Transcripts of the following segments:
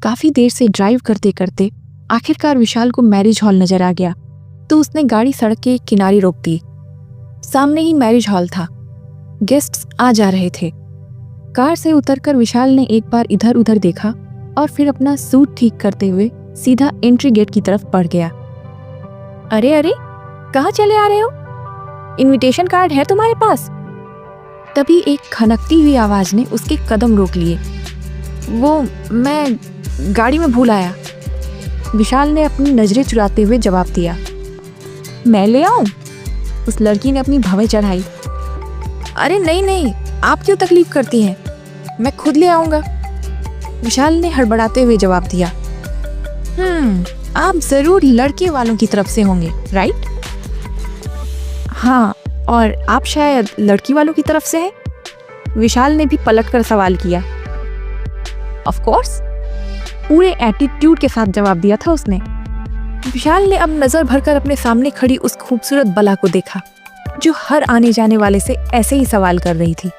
काफी देर से ड्राइव करते करते आखिरकार विशाल को मैरिज हॉल नजर आ गया, तो उसने गाड़ी सड़क के किनारे रोक दी। सामने ही मैरिज हॉल था। गेस्ट्स आ जा रहे थे। कार से उतरकर विशाल ने एक बार इधर उधर देखा और फिर अपना सूट ठीक करते हुए सीधा एंट्री गेट की तरफ बढ़ गया। अरे अरे, कहाँ चले आ रहे हो? इनविटेशन कार्ड है तुम्हारे पास? तभी एक खनकती हुई आवाज ने उसके कदम रोक लिए। वो मैं गाड़ी में भूल आया, विशाल ने अपनी नजरें चुराते हुए जवाब दिया। मैं ले आऊं? उस लड़की ने अपनी भवें चढ़ाई। अरे नहीं नहीं, आप क्यों तकलीफ करती हैं, मैं खुद ले आऊंगा, विशाल ने हड़बड़ाते हुए जवाब दिया। आप जरूर लड़के वालों की तरफ से होंगे, राइट? हाँ, और आप शायद लड़की वालों की तरफ से हैं? विशाल ने भी पलटकर सवाल किया। ऑफ कोर्स, पूरे एटीट्यूड के साथ जवाब दिया था उसने। विशाल ने अब नजर भरकर अपने सामने खड़ी उस खूबसूरत बला को देखा, जो हर आने जाने वाले से ऐसे ही सवाल कर रही थी,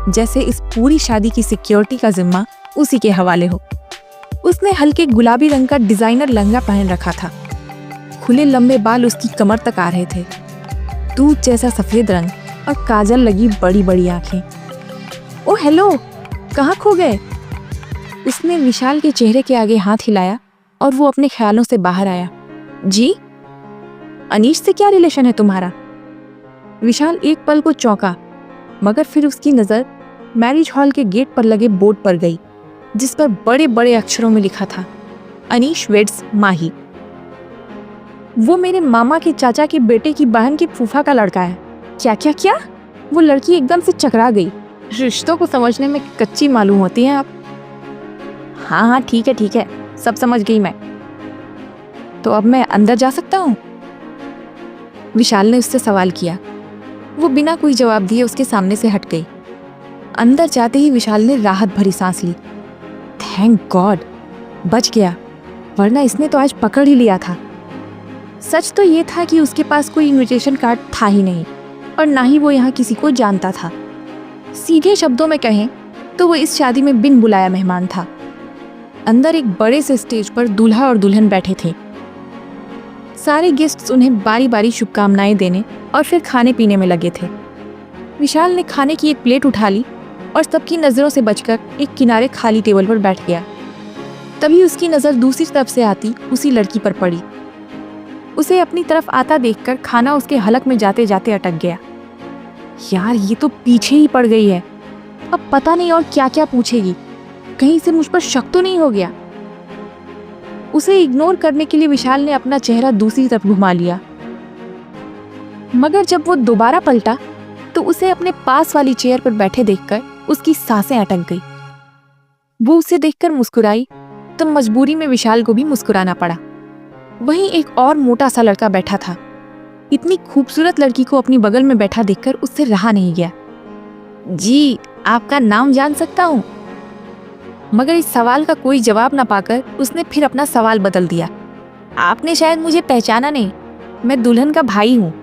जैसे इस पूरी शादी की सिक्योरिटी का जिम्मा उसी के हवाले हो। उसने हल्के गुलाबी रंग का डिजाइनर लहंगा पहन रखा था। खुले लंबे बाल उसकी कमर तक आ रहे थे। दूध जैसा सफेद रंग और काजल लगी बड़ी बड़ी आंखें। ओ हेलो, कहाँ खो गए? उसने विशाल के चेहरे के आगे हाथ हिलाया और वो अपने ख्यालों से बाहर आया। जी, अनीश से क्या रिलेशन है तुम्हारा? विशाल एक पल को चौंका, मगर फिर उसकी नजर मैरिज हॉल के गेट पर लगे बोर्ड पर गई, जिस पर बड़े बड़े अक्षरों में लिखा था, अनीश वेड्स माही। वो मेरे मामा के चाचा के बेटे की बहन के फूफा का लड़का है। क्या क्या क्या? वो लड़की एकदम से चकरा गई। रिश्तों को समझने में कच्ची मालूम होती हैं आप। हाँ हाँ, ठीक है, सब समझ गई मैं। तो अब मैं अंदर जा सकता हूँ? विशाल ने उससे सवाल किया। वो बिना कोई जवाब दिए उसके सामने से हट गई। अंदर जाते ही विशाल ने राहत भरी सांस ली। थैंक गॉड, बच गया, वरना इसने तो आज पकड़ ही लिया था। सच तो ये था कि उसके पास कोई इनविटेशन कार्ड था ही नहीं, और ना ही वो यहाँ किसी को जानता था। सीधे शब्दों में कहें तो वो इस शादी में बिन बुलाया मेहमान था। अंदर एक बड़े से स्टेज पर दूल्हा और दुल्हन बैठे थे। सारे गेस्ट्स उन्हें बारी बारी शुभकामनाएं देने और फिर खाने पीने में लगे थे। विशाल ने खाने की एक प्लेट उठा ली और सबकी नज़रों से बचकर एक किनारे खाली टेबल पर बैठ गया। तभी उसकी नज़र दूसरी तरफ से आती उसी लड़की पर पड़ी। उसे अपनी तरफ आता देखकर खाना उसके हलक में जाते जाते अटक गया। यार, ये तो पीछे ही पड़ गई है। अब पता नहीं और क्या क्या पूछेगी, कहीं से मुझ पर शक तो नहीं हो गया। उसे इग्नोर करने के लिए विशाल ने अपना चेहरा दूसरी तरफ घुमा लिया, मगर जब वो दोबारा पलटा तो उसे अपने पास वाली चेयर पर बैठे देखकर उसकी सांसें अटक गई। वो उसे देखकर मुस्कुराई तो मजबूरी में विशाल को भी मुस्कुराना पड़ा। वहीं एक और मोटा सा लड़का बैठा था। इतनी खूबसूरत लड़की को अपनी बगल में बैठा देखकर उससे रहा नहीं गया। जी, आपका नाम जान सकता हूँ? मगर इस सवाल का कोई जवाब ना पाकर उसने फिर अपना सवाल बदल दिया। आपने शायद मुझे पहचाना नहीं, मैं दुल्हन का भाई हूँ।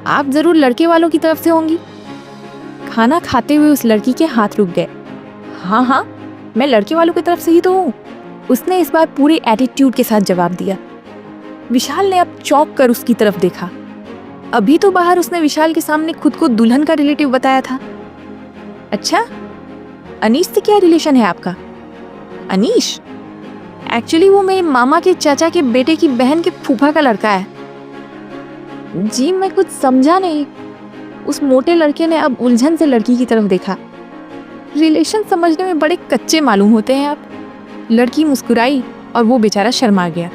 आप जरूर लड़के वालों की तरफ से होंगी। खाना खाते हुए उस लड़की के हाथ रुक गए। हाँ हाँ, मैं लड़के वालों की तरफ से ही तो हूँ, उसने इस बार पूरे एटीट्यूड के साथ जवाब दिया। विशाल ने अब चौंक कर उसकी तरफ देखा। अभी तो बाहर उसने विशाल के सामने खुद को दुल्हन का रिलेटिव बताया था। अच्छा, अनीश से क्या रिलेशन है आपका? अनीश? एक्चुअली वो मेरे मामा के चाचा के बेटे की बहन के फूफा का लड़का है। जी, मैं कुछ समझा नहीं। उस मोटे लड़के ने अब उलझन से लड़की की तरफ देखा। रिलेशन समझने में बड़े कच्चे मालूम होते हैं आप। लड़की मुस्कुराई और वो बेचारा शर्मा गया।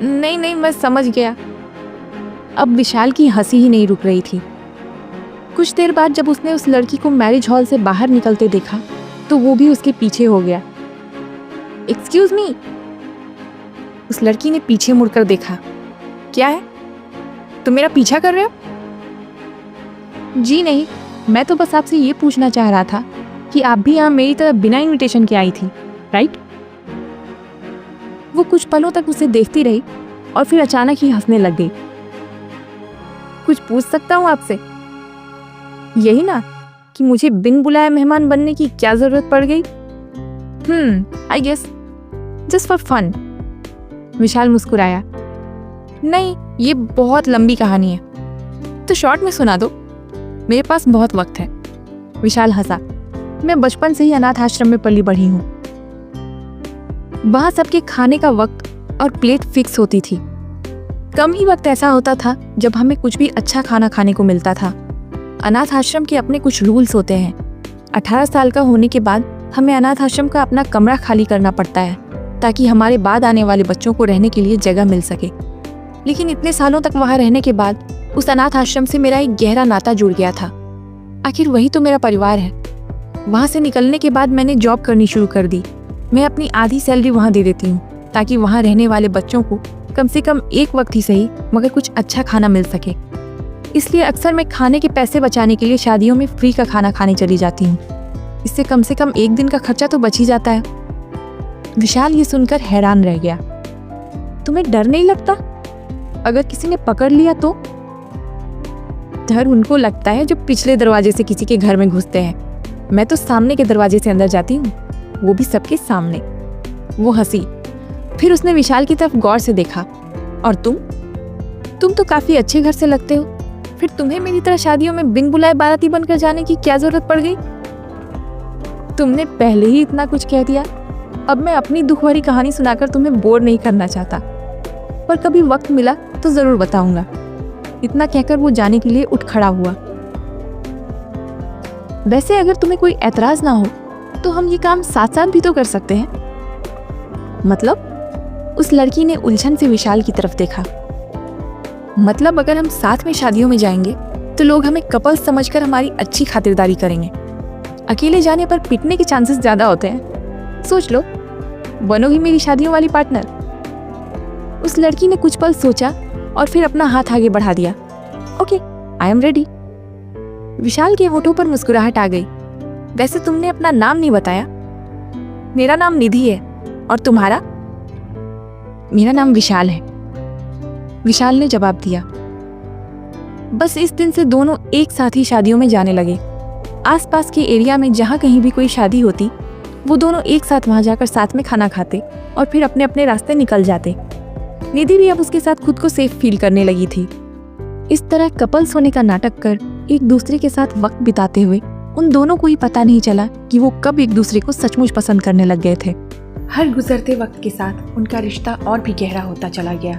नहीं नहीं, मैं समझ गया। अब विशाल की हंसी ही नहीं रुक रही थी। कुछ देर बाद जब उसने उस लड़की को मैरिज हॉल से बाहर निकलते देखा तो वो भी उसके पीछे हो गया। एक्सक्यूज मी, उस लड़की ने पीछे मुड़कर देखा। क्या है, तुम मेरा पीछा कर रहे हो? जी नहीं, मैं तो बस आपसे ये पूछना चाह रहा था कि आप भी यहाँ मेरी तरह बिना इनविटेशन के आई थी, राइट? वो कुछ पलों तक उसे देखती रही और फिर अचानक ही हंसने लग गई। कुछ पूछ सकता हूँ आपसे? यही ना कि मुझे बिन बुलाए मेहमान बनने की क्या जरूरत पड़ गई? I guess just for fun. Vishal मुस्कुराया। नहीं, ये बहुत लंबी कहानी है, तो शॉर्ट में सुना दो, मेरे पास बहुत वक्त है। विशाल हंसा। मैं बचपन से ही अनाथ आश्रम में पली बढ़ी हूँ। वहाँ सबके खाने का वक्त और प्लेट फिक्स होती थी। कम ही वक्त ऐसा होता था जब हमें कुछ भी अच्छा खाना खाने को मिलता था। अनाथ आश्रम के अपने कुछ रूल्स होते हैं। 18 साल का होने के बाद हमें अनाथ आश्रम का अपना कमरा खाली करना पड़ता है, ताकि हमारे बाद आने वाले बच्चों को रहने के लिए जगह मिल सके। लेकिन इतने सालों तक वहाँ रहने के बाद उस अनाथ आश्रम से मेरा एक गहरा नाता जुड़ गया था। आखिर वही तो मेरा परिवार है। वहाँ से निकलने के बाद मैंने जॉब करनी शुरू कर दी। मैं अपनी आधी सैलरी वहाँ दे देती हूँ, ताकि वहाँ रहने वाले बच्चों को कम से कम एक वक्त ही सही मगर कुछ अच्छा खाना मिल सके। इसलिए अक्सर मैं खाने के पैसे बचाने के लिए शादियों में फ्री का खाना खाने चली जाती हूँ। इससे कम से कम एक दिन का खर्चा तो बच ही जाता है। विशाल ये सुनकर हैरान रह गया। तुम्हें डर नहीं लगता? अगर किसी ने पकड़ लिया तो? डर उनको लगता है जो पिछले दरवाजे से किसी के घर में घुसते हैं। मैं तो सामने के दरवाजे से अंदर जाती हूँ, वो भी सबके सामने। वो हंसी। फिर उसने विशाल की तरफ गौर से देखा। और तुम तो काफी अच्छे घर से लगते हो, फिर तुम्हें मेरी तरह शादियों में बिन बुलाए बाराती बनकर जाने की क्या जरूरत पड़ गई? तुमने पहले ही इतना कुछ कह दिया। अब मैं अपनी दुख भरी कहानी सुनाकर तुम्हें बोर नहीं करना चाहता, पर कभी वक्त मिला तो जरूर बताऊंगा। इतना कहकर वो जाने के लिए उठ खड़ा हुआ। वैसे अगर तुम्हें कोई एतराज ना हो तो हम ये काम साथ साथ भी तो कर सकते हैं। मतलब? उस लड़की ने उलझन से विशाल की तरफ देखा। मतलब अगर हम साथ में शादियों में जाएंगे तो लोग हमें कपल्स समझकर हमारी अच्छी खातिरदारी करेंगे। अकेले जाने पर पिटने के चांसेस ज्यादा होते हैं। सोच लो, बनोगी मेरी शादियों वाली पार्टनर। उस लड़की ने कुछ पल सोचा और फिर अपना हाथ आगे बढ़ा दिया। Okay, I am ready. Vishal के होठों पर मुस्कुराहट आ गई। वैसे तुमने अपना नाम नहीं बताया। मेरा नाम निधि है, और तुम्हारा? मेरा नाम विशाल है, विशाल ने जवाब दिया। बस इस दिन से दोनों एक साथ ही शादियों में जाने लगे। आसपास के एरिया में जहाँ कहीं भी कोई शादी होती, वो दोनों एक साथ वहां जाकर साथ में खाना खाते और फिर अपने अपने रास्ते निकल जाते। निधि भी अब उसके साथ खुद को सेफ फील करने लगी थी। इस तरह कपल्स होने का नाटक कर एक दूसरे के साथ वक्त बिताते हुए उन दोनों को ही पता नहीं चला कि वो कब एक दूसरे को सचमुच पसंद करने लग गए थे। हर गुजरते वक्त के साथ उनका रिश्ता और भी गहरा होता चला गया।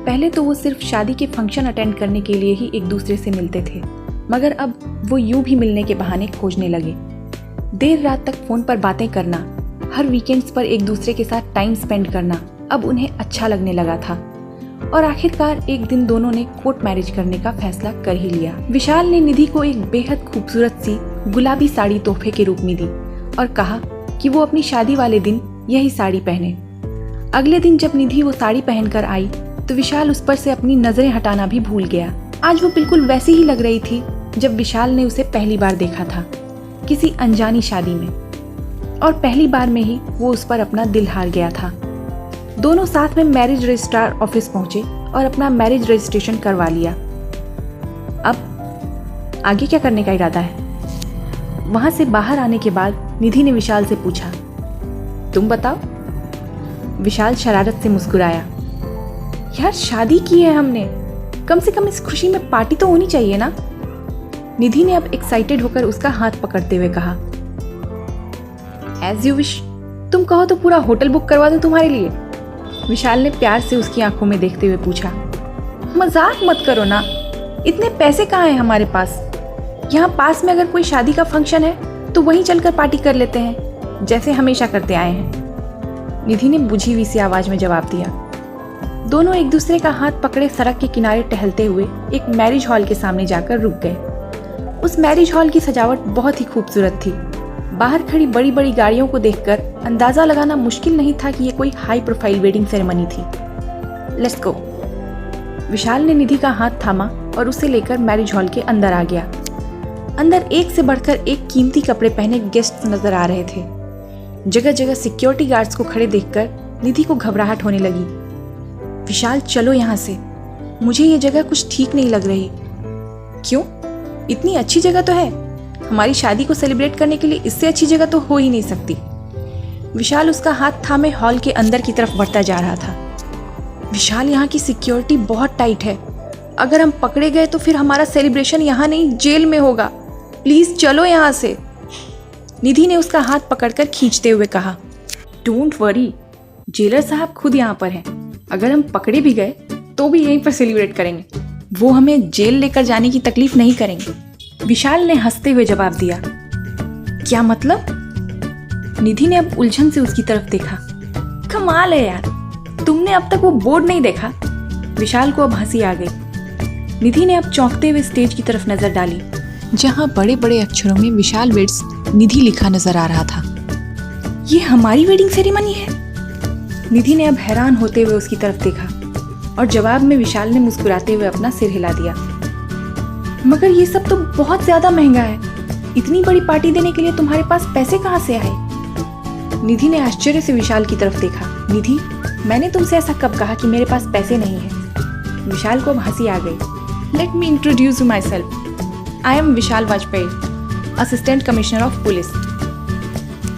पहले तो वो सिर्फ शादी के फंक्शन अटेंड करने के लिए ही एक दूसरे से मिलते थे, मगर अब वो यूं भी मिलने के बहाने खोजने लगे। देर रात तक फोन पर बातें करना, हर वीकेंड्स पर एक दूसरे के साथ टाइम स्पेंड करना अब उन्हें अच्छा लगने लगा था। और आखिरकार एक दिन दोनों ने कोर्ट मैरिज करने का फैसला कर ही लिया। विशाल ने निधि को एक बेहद खूबसूरत सी गुलाबी साड़ी तोहफे के रूप में दी और कहा कि वो अपनी शादी वाले दिन यही साड़ी पहने। अगले दिन जब निधि वो साड़ी पहनकर आई तो विशाल उस पर से अपनी नजरें हटाना भी भूल गया। आज वो बिल्कुल वैसी ही लग रही थी जब विशाल ने उसे पहली बार देखा था, किसी अनजानी शादी में, और पहली बार में ही वो उस पर अपना दिल हार गया था। दोनों साथ में मैरिज रजिस्ट्रार ऑफिस पहुंचे और अपना मैरिज रजिस्ट्रेशन करवा लिया। अब आगे क्या करने का इरादा है? वहां से बाहर आने के बाद निधि ने विशाल से पूछा, तुम बताओ। विशाल शरारत से मुस्कुराया। यार, शादी की है हमने, कम से कम इस खुशी में पार्टी तो होनी चाहिए ना। निधि ने अब एक्साइटेड होकर उसका हाथ पकड़ते हुए कहा, एज यू विश, तुम कहो तो पूरा होटल बुक करवा दूं तुम्हारे लिए। विशाल ने प्यार से उसकी आंखों में देखते हुए पूछा। मजाक मत करो ना, इतने पैसे कहाँ हैं हमारे पास। यहाँ पास में अगर कोई शादी का फंक्शन है तो वहीं चलकर पार्टी कर लेते हैं, जैसे हमेशा करते आए हैं। निधि ने बुझी हुई सी आवाज में जवाब दिया। दोनों एक दूसरे का हाथ पकड़े सड़क के किनारे टहलते हुए एक मैरिज हॉल के सामने जाकर रुक गए। उस मैरिज हॉल की सजावट बहुत ही खूबसूरत थी। बाहर खड़ी बड़ी बड़ी गाड़ियों को देखकर अंदाजा लगाना मुश्किल नहीं था कि ये कोई हाई प्रोफाइल वेडिंग सेरेमनी थी। Let's go. विशाल ने निधि का हाथ थामा और उसे लेकर मैरिज हॉल के अंदर आ गया। अंदर एक से बढ़कर एक कीमती कपड़े पहने गेस्ट नजर आ रहे थे। जगह जगह सिक्योरिटी गार्ड्स को खड़े देखकर निधि को घबराहट होने लगी। विशाल, चलो यहाँ से, मुझे ये जगह कुछ ठीक नहीं लग रही। क्यों? इतनी अच्छी जगह तो है, हमारी शादी को सेलिब्रेट करने के लिए इससे अच्छी जगह तो हो ही नहीं सकती। विशाल उसका हाथ थामे हॉल के अंदर की तरफ बढ़ता जा रहा था। विशाल, यहाँ की सिक्योरिटी बहुत टाइट है। अगर हम पकड़े गए तो फिर हमारा सेलिब्रेशन यहाँ नहीं जेल में होगा। प्लीज चलो यहाँ से। निधि ने उसका हाथ पकड़कर खींचते हुए कहा। डोंट वरी, जेलर साहब खुद यहाँ पर हैं। अगर हम पकड़े भी गए तो भी यहीं पर सेलिब्रेट करेंगे। वो हमें जेल लेकर जाने की तकलीफ नहीं करेंगे। विशाल ने हंसते हुए जवाब दिया। क्या मतलब? निधि ने अब उलझन से उसकी तरफ देखा। कमाल है यार, तुमने अब तक वो बोर्ड नहीं देखा? विशाल को अब हंसी आ गई। निधि ने अब चौंकते हुए स्टेज की तरफ नजर डाली, जहां बड़े बड़े अक्षरों में विशाल वेड्स निधि लिखा नजर आ रहा था। ये हमारी वेडिंग सेरेमनी है? निधि ने अब हैरान होते हुए उसकी तरफ देखा और जवाब में विशाल ने मुस्कुराते हुए अपना सिर हिला दिया। मगर ये सब तो बहुत ज्यादा महंगा है। इतनी बड़ी पार्टी देने के लिए तुम्हारे पास पैसे कहाँ से आए? निधि ने आश्चर्य से विशाल की तरफ देखा। निधि, मैंने तुमसे ऐसा कब कहा कि मेरे पास पैसे नहीं है? विशाल को अब हंसी आ गई। Let me introduce you myself. I am Vishal Vajpayee, assistant commissioner of police.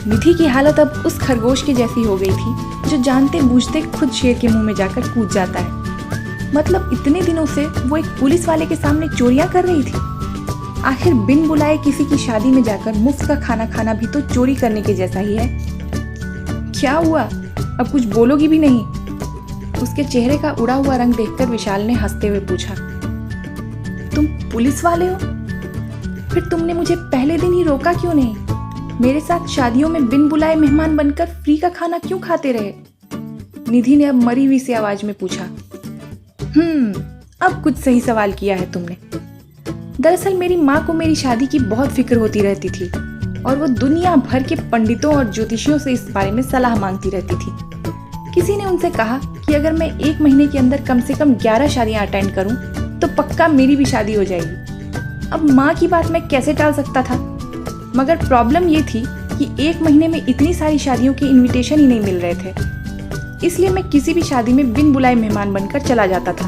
Nidhi की हालत अब उस खरगोश के जैसी हो गई थी जो जानते बूझते खुद शेर के मुंह में जाकर कूद जाता है। मतलब इतने दिनों से वो एक पुलिस वाले के सामने चोरियां कर रही थी। आखिर बिन बुलाए किसी की शादी में जाकर मुफ्त का खाना खाना भी तो चोरी करने के जैसा ही है। क्या हुआ, अब कुछ बोलोगी भी नहीं? उसके चेहरे का उड़ा हुआ रंग देखकर विशाल ने हंसते हुए पूछा। तुम पुलिस वाले हो? फिर तुमने मुझे पहले दिन ही रोका क्यों नहीं? मेरे साथ शादियों में बिन बुलाए मेहमान बनकर फ्री का खाना क्यों खाते रहे? निधि ने अब मरी हुई सी आवाज में पूछा। अब कुछ सही सवाल किया है तुमने। दरअसल मेरी माँ को मेरी शादी की बहुत फिक्र होती रहती थी और वो दुनिया भर के पंडितों और ज्योतिषियों से इस बारे में सलाह मांगती रहती थी। किसी ने उनसे कहा कि अगर मैं 1 महीने के अंदर कम से कम 11 शादियां अटेंड करूं तो पक्का मेरी भी शादी हो जाएगी। अब माँ की बात मैं कैसे टाल सकता था? मगर प्रॉब्लम ये थी कि 1 महीने में इतनी सारी शादियों के इन्विटेशन ही नहीं मिल रहे थे। इसलिए मैं किसी भी शादी में बिन बुलाए मेहमान बनकर चला जाता था।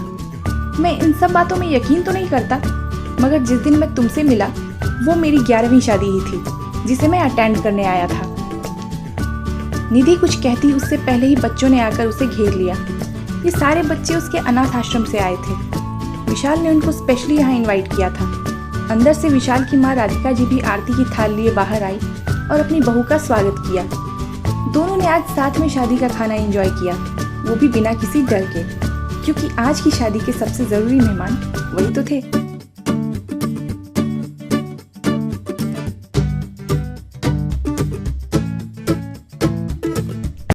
मैं इन सब बातों में यकीन तो नहीं करता, मगर जिस दिन मैं तुमसे मिला वो मेरी 11वीं शादी ही थी जिसे मैं अटेंड करने आया था। निधि कुछ कहती उससे पहले ही बच्चों ने आकर उसे घेर लिया। ये सारे बच्चे उसके अनाथ आश्रम से आए थे। विशाल ने उनको स्पेशली यहाँ इनवाइट किया था। अंदर से विशाल की माँ राधिका जी भी आरती की थाल लिए बाहर आई और अपनी बहू का स्वागत किया। दोनों ने आज साथ में शादी का खाना एंजॉय किया, वो भी बिना किसी डर के, क्योंकि आज की शादी के सबसे जरूरी मेहमान वही तो थे।